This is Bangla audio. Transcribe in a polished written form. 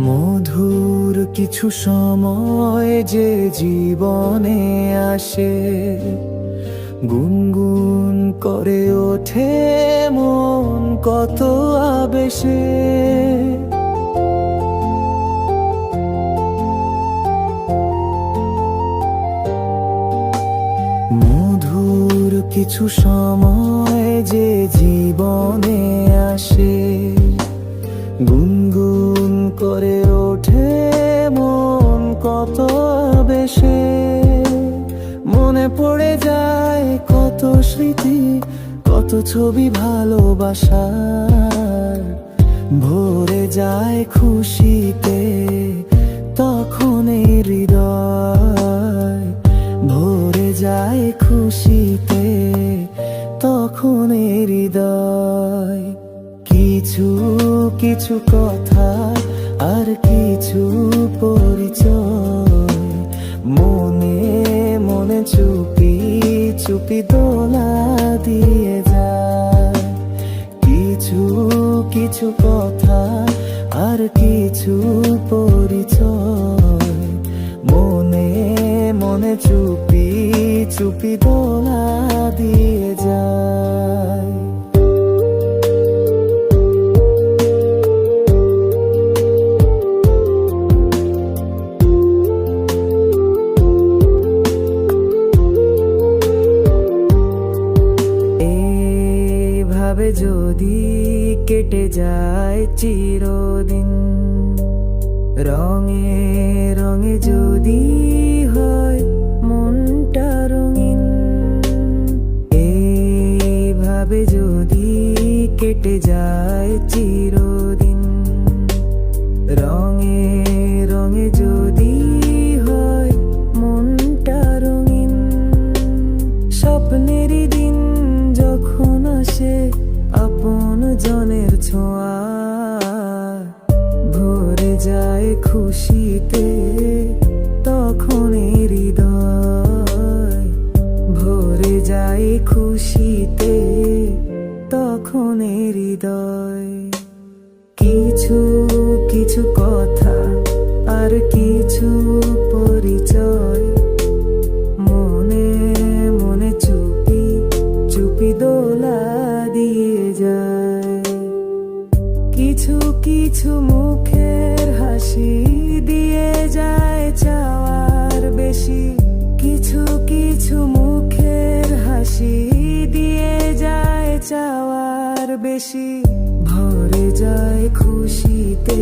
মধুর কিছু সময় যে জীবনে আসে, গুনগুন করে ওঠে মন কত আবেশে। মধুর কিছু সময় যে জীবনে আসে, গুনগুন করে ওঠে মন কত বেশে। মনে পড়ে যায় কত স্মৃতি, কত ছবি ভালোবাসার। ভরে যায় খুশিতে তখন এই হৃদয়, ভরে যায় খুশিতে তখন এই হৃদয়। কিছু কিছু কথা আর কিছু পরিচয়, মনে মনে চুপি চুপি দোলা দিয়ে যায়। কিছু কিছু কথা আর কিছু পরিচয়, মনে মনে চুপি চুপি দোলা দিয়ে যায়। ভাবে যদি কেটে যায় চিরদিন, রঙে রঙে যদি হয় মনটা রঙিন। এইভাবে যদি কেটে যায় চিরদিন, রঙে রঙে যদি হয় মনটা রঙিন। স্বপ্নেরই দিন যখন আসে আপন জনের ছোঁয়া, ভরে যায় খুশিতে তখন হৃদয়, ভরে যায় খুশিতে তখন হৃদয়। কিছু কিছু কথা আর কিছু পরিচয়, মনে মনে চুপি চুপি দোলা দিয়ে যায়। কিছু কিছু মুখের হাসি দিয়ে যায় চাওয়ার বেশি, কিছু কিছু মুখের হাসি দিয়ে যায় চাওয়ার বেশি। ভরে যায় খুশিতে